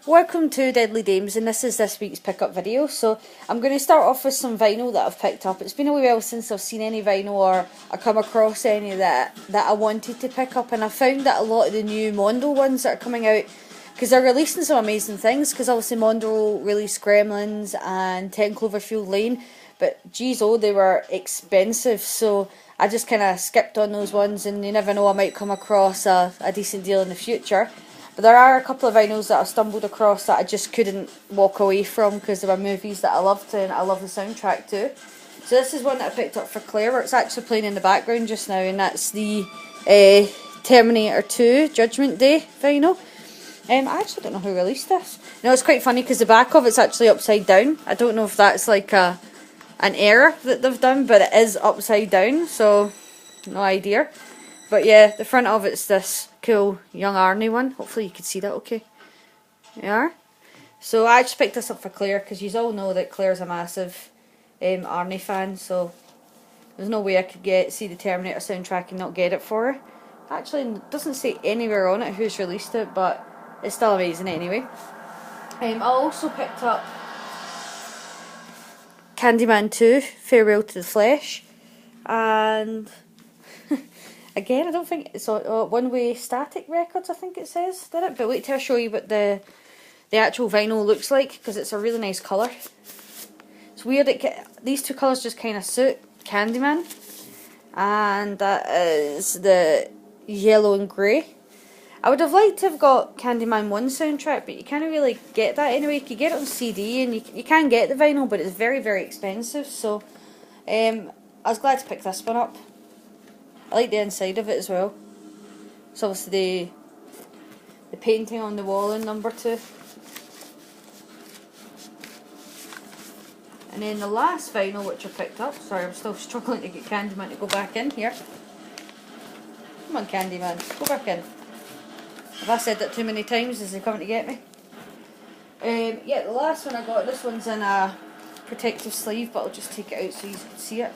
Welcome to Deadly Dames, and this is this week's pickup video. So I'm going to start off with some vinyl that I've picked up. It's been a wee while since I've seen any vinyl or I come across any that I wanted to pick up, and I found that a lot of the new Mondo ones that are coming out, because they're releasing some amazing things, because obviously Mondo released Gremlins and 10 Cloverfield Lane, but geez oh, they were expensive, so I just kind of skipped on those ones, and you never know, I might come across a decent deal in the future. But there are a couple of vinyls that I've stumbled across that I just couldn't walk away from because there were movies that I loved and I love the soundtrack too. So this is one that I picked up for Claire, where it's actually playing in the background just now, and that's the Terminator 2 Judgment Day vinyl. I actually don't know who released this. No, it's quite funny because the back of it's actually upside down. I don't know if that's like an error that they've done, but it is upside down, so no idea. But yeah, the front of it's this cool young Arnie one. Hopefully you can see that okay. Yeah. So I just picked this up for Claire because you all know that Claire's a massive Arnie fan, so there's no way I could see the Terminator soundtrack and not get it for her. Actually, it doesn't say anywhere on it who's released it, but it's still amazing anyway. I also picked up Candyman 2, Farewell to the Flesh, and again, I don't think it's on One Way Static Records, I think it says, did it? But wait till I show you what the actual vinyl looks like, because it's a really nice colour. It's weird, these two colours just kind of suit Candyman, and that is the yellow and grey. I would have liked to have got Candyman 1 soundtrack, but you can't really get that anyway. You can get it on CD, and you can get the vinyl, but it's very, very expensive, so I was glad to pick this one up. I like the inside of it as well. So obviously the painting on the wall in number 2. And then the last vinyl which I picked up, sorry I'm still struggling to get Candyman to go back in here. Come on Candyman, go back in. Have I said that too many times? Is he coming to get me? Yeah, the last one I got, this one's in a protective sleeve, but I'll just take it out so you can see it.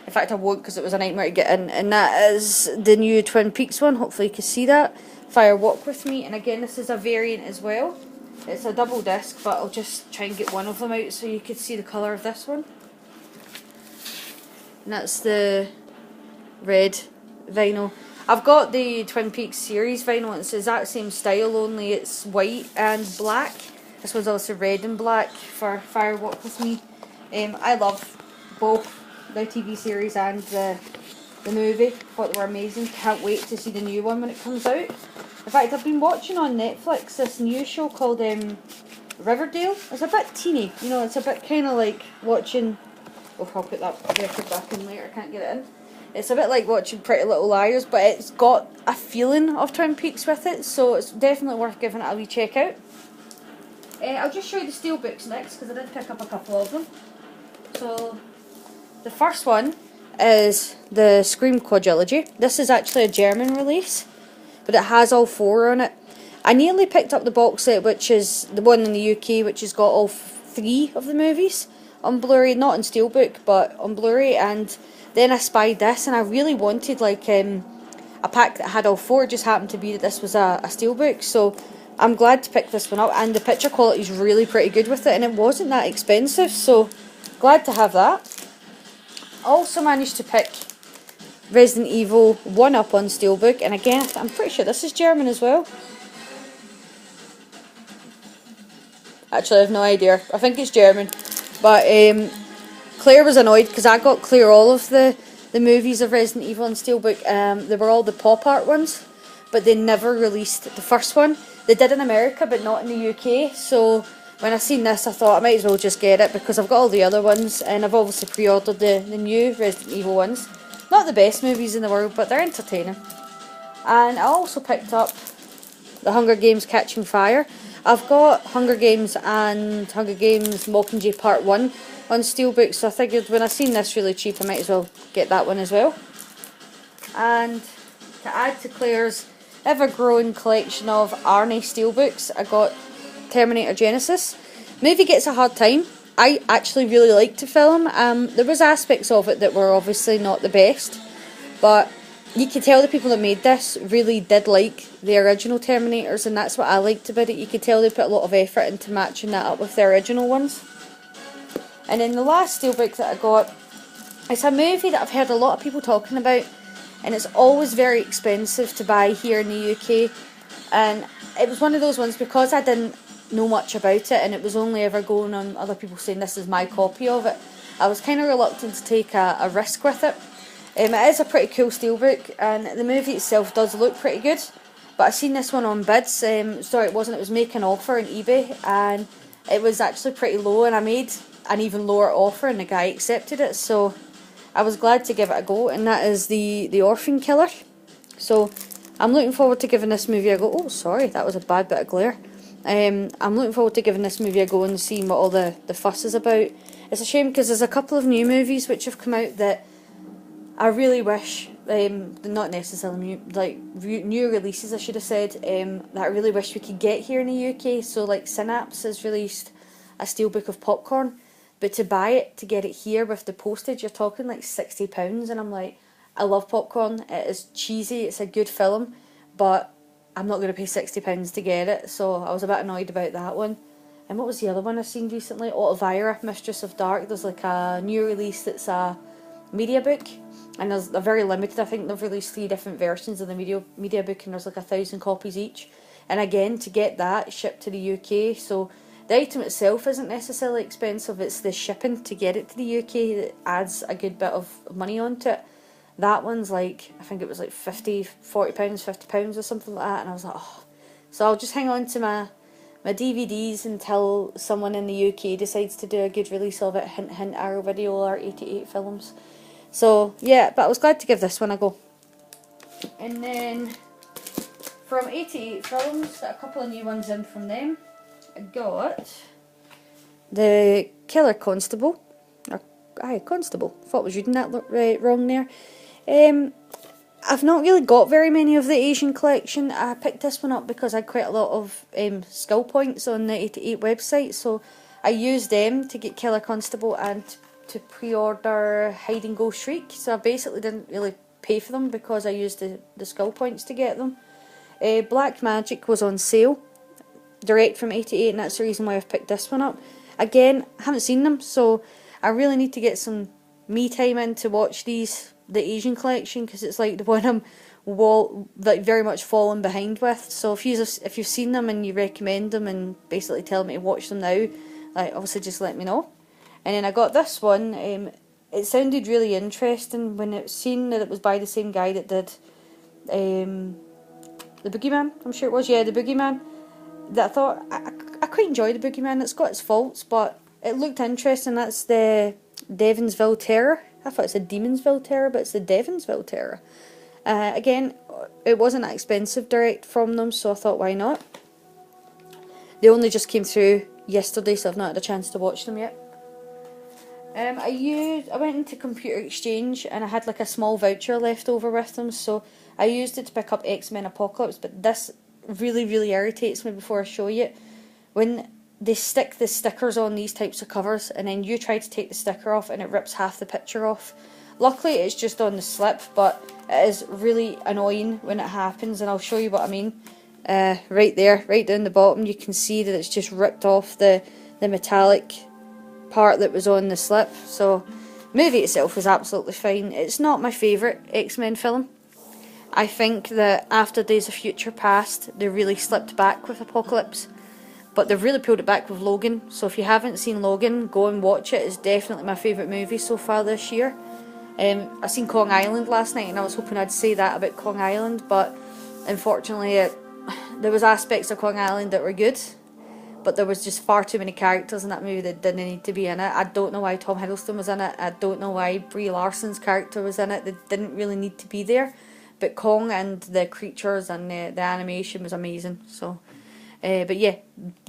In fact I won't, because it was a nightmare to get in, and that is the new Twin Peaks one. Hopefully you can see that. Fire Walk With Me, and again this is a variant as well. It's a double disc, but I'll just try and get one of them out so you can see the colour of this one. And that's the red vinyl. I've got the Twin Peaks series vinyl, and it's the exact same style, only it's white and black. This one's also red and black for Fire Walk With Me. I love both the TV series and the movie. Thought they were amazing. Can't wait to see the new one when it comes out. In fact, I've been watching on Netflix this new show called Riverdale. It's a bit teeny, you know, it's a bit kind of like watching... Oh, I'll put that record back in later, I can't get it in. It's a bit like watching Pretty Little Liars, but it's got a feeling of Twin Peaks with it, so it's definitely worth giving it a wee check out. I'll just show you the steelbooks next, because I did pick up a couple of them. So the first one is the Scream Quadrilogy. This is actually a German release, but it has all 4 on it. I nearly picked up the box set, which is the one in the UK, which has got all 3 of the movies on Blu-ray, not on Steelbook, but on Blu-ray, and then I spied this, and I really wanted like a pack that had all 4. It just happened to be that this was a Steelbook, so I'm glad to pick this one up, and the picture quality is really pretty good with it, and it wasn't that expensive, so glad to have that. Also managed to pick Resident Evil 1 up on Steelbook, and again I'm pretty sure this is German as well. Actually I have no idea, I think it's German, but Claire was annoyed because I got Claire all of the movies of Resident Evil on Steelbook. They were all the pop art ones, but they never released the first one. They did in America but not in the UK, so when I seen this I thought I might as well just get it because I've got all the other ones, and I've obviously pre-ordered the new Resident Evil ones. Not the best movies in the world, but they're entertaining. And I also picked up the Hunger Games Catching Fire. I've got Hunger Games and Hunger Games Mockingjay Part 1 on Steelbook, so I figured when I seen this really cheap I might as well get that one as well. And to add to Claire's ever-growing collection of Arnie Steelbooks, I got Terminator Genesis. Movie gets a hard time. I actually really liked the film. There was aspects of it that were obviously not the best, but you could tell the people that made this really did like the original Terminators, and that's what I liked about it. You could tell they put a lot of effort into matching that up with the original ones. And then the last steelbook that I got, it's a movie that I've heard a lot of people talking about, and it's always very expensive to buy here in the UK. And it was one of those ones, because I didn't know much about it and it was only ever going on other people saying this is my copy of it, I was kind of reluctant to take a risk with it. It is a pretty cool steelbook, and the movie itself does look pretty good, but I seen this one on bids. Sorry, it wasn't, it was Make an Offer on eBay, and it was actually pretty low, and I made an even lower offer and the guy accepted it, so I was glad to give it a go. And that is the Orphan Killer. So I'm looking forward to giving this movie a go. Oh, sorry, that was a bad bit of glare. I'm looking forward to giving this movie a go and seeing what all the fuss is about. It's a shame because there's a couple of new movies which have come out that I really wish, not necessarily new releases I should have said, that I really wish we could get here in the UK. So like Synapse has released a steelbook of Popcorn, but to buy it, to get it here with the postage, you're talking like £60, and I'm like, I love Popcorn, it is cheesy, it's a good film, but I'm not going to pay £60 to get it, so I was a bit annoyed about that one. And what was the other one I've seen recently? Elvira, Mistress of Dark. There's like a new release that's a media book, and they're very limited. I think they've released 3 different versions of the media book, and there's like 1,000 copies each. And again, to get that shipped to the UK, so the item itself isn't necessarily expensive, it's the shipping to get it to the UK that adds a good bit of money onto it. That one's like, I think it was like £40, £50 or something like that, and I was like, oh. So I'll just hang on to my DVDs until someone in the UK decides to do a good release of it. Hint hint, Arrow Video or 88 Films. So yeah, but I was glad to give this one a go. And then from 88 Films, got a couple of new ones in from them. I got the Killer Constable. Constable. Thought I was reading that wrong there. I've not really got very many of the Asian collection. I picked this one up because I had quite a lot of skill points on the 88 website, so I used them to get Killer Constable and to pre-order Hide and Go Shriek. So I basically didn't really pay for them because I used the skill points to get them. Black Magic was on sale, direct from 88, and that's the reason why I've picked this one up. Again, I haven't seen them, so I really need to get some me time in to watch the Asian collection, because it's like the one I'm very much falling behind with. So if you've seen them and you recommend them and basically tell me to watch them now, like obviously just let me know. And then I got this one. It sounded really interesting when it seen that it was by the same guy that did the Boogeyman. I'm sure it was, yeah, the Boogeyman. That I thought I quite enjoy the Boogeyman. It's got its faults, but it looked interesting. That's the Devonsville Terror. I thought it said Demonsville Terror, but it's the Devonsville Terror. Again, it wasn't that expensive direct from them, so I thought, why not? They only just came through yesterday, so I've not had a chance to watch them yet. I went into Computer Exchange and I had like a small voucher left over with them, so I used it to pick up X-Men Apocalypse. But this really, really irritates me before I show you it. When they stick the stickers on these types of covers and then you try to take the sticker off and it rips half the picture off. Luckily it's just on the slip, but it is really annoying when it happens, and I'll show you what I mean. Right there, right down the bottom, you can see that it's just ripped off the metallic part that was on the slip. So movie itself is absolutely fine. It's not my favourite X-Men film. I think that after Days of Future Past they really slipped back with Apocalypse, but they've really pulled it back with Logan. So if you haven't seen Logan, go and watch it. It's definitely my favourite movie so far this year. I seen Kong Island last night and I was hoping I'd say that about Kong Island, but unfortunately there was aspects of Kong Island that were good, but there was just far too many characters in that movie that didn't need to be in it. I don't know why Tom Hiddleston was in it. I don't know why Brie Larson's character was in it. They didn't really need to be there. But Kong and the creatures and the animation was amazing. So, but yeah,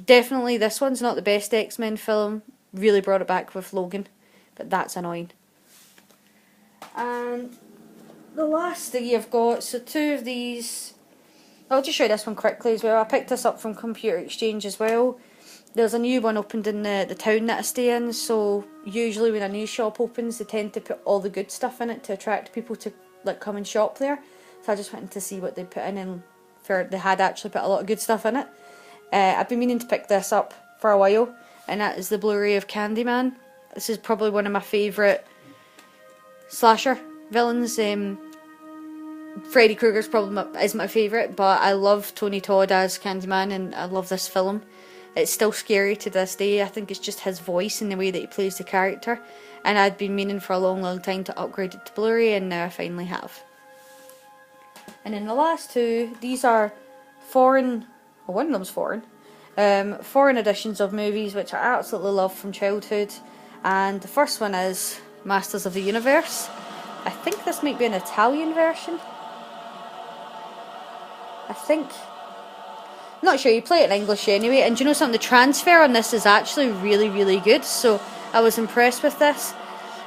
definitely this one's not the best X-Men film. Really brought it back with Logan, but that's annoying. And the last thing you've got, so 2 of these. I'll just show you this one quickly as well. I picked this up from Computer Exchange as well. There's a new one opened in the town that I stay in, so usually when a new shop opens they tend to put all the good stuff in it to attract people to like come and shop there. So I just wanted to see what they put in, and they had actually put a lot of good stuff in it. I've been meaning to pick this up for a while, and that is the Blu-ray of Candyman. This is probably one of my favourite slasher villains. Freddy Krueger's probably is my favourite, but I love Tony Todd as Candyman, and I love this film. It's still scary to this day. I think it's just his voice and the way that he plays the character, and I'd been meaning for a long time to upgrade it to Blu-ray, and now I finally have. And then the last two, these are foreign, well, one of them's foreign, foreign editions of movies which I absolutely love from childhood. And the first one is Masters of the Universe. I think this might be an Italian version. I think. I'm not sure, you play it in English anyway. And do you know something? The transfer on this is actually really good. So I was impressed with this.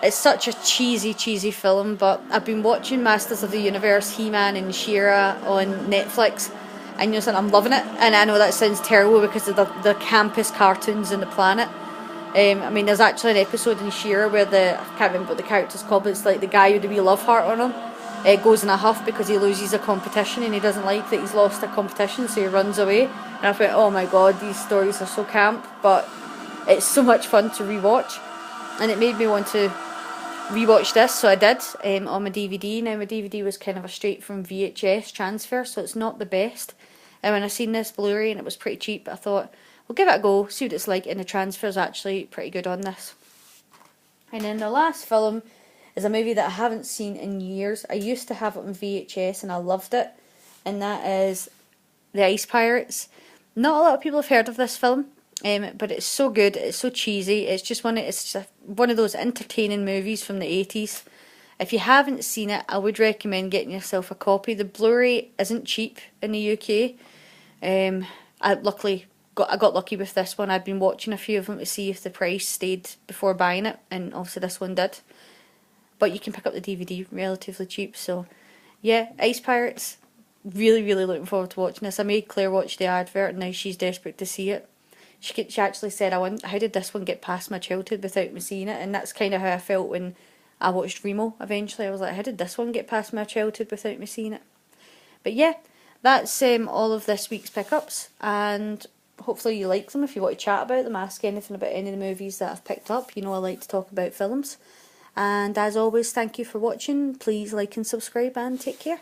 It's such a cheesy film, but I've been watching Masters of the Universe, He-Man and She-Ra on Netflix. And you know something? I'm loving it. And I know that sounds terrible because of the campest cartoons on the planet. I mean, there's actually an episode in She-Ra where I can't remember what the character's called, but it's like the guy with the wee love heart on him goes in a huff because he loses a competition, and he doesn't like that he's lost a competition, so he runs away. And I thought, oh my god, these stories are so camp, but it's so much fun to rewatch, and it made me want to rewatch this, so I did on my DVD. Now my DVD was kind of a straight from VHS transfer, so it's not the best. And when I seen this Blu-ray and it was pretty cheap, I thought, we'll give it a go, see what it's like, and the transfer's actually pretty good on this. And then the last film is a movie that I haven't seen in years. I used to have it on VHS and I loved it, and that is The Ice Pirates. Not a lot of people have heard of this film, but it's so good, it's so cheesy, it's just one of those entertaining movies from the 80s. If you haven't seen it, I would recommend getting yourself a copy. The Blu-ray isn't cheap in the UK. I got lucky with this one. I'd been watching a few of them to see if the price stayed before buying it, and obviously this one did. But you can pick up the DVD relatively cheap, so yeah, Ice Pirates. Really looking forward to watching this. I made Claire watch the advert, and now she's desperate to see it. She actually said, how did this one get past my childhood without me seeing it? And that's kind of how I felt when I watched Remo eventually. I was like, how did this one get past my childhood without me seeing it? But yeah, that's all of this week's pickups, and hopefully you like them. If you want to chat about them, ask anything about any of the movies that I've picked up. You know I like to talk about films. And as always, thank you for watching. Please like and subscribe, and take care.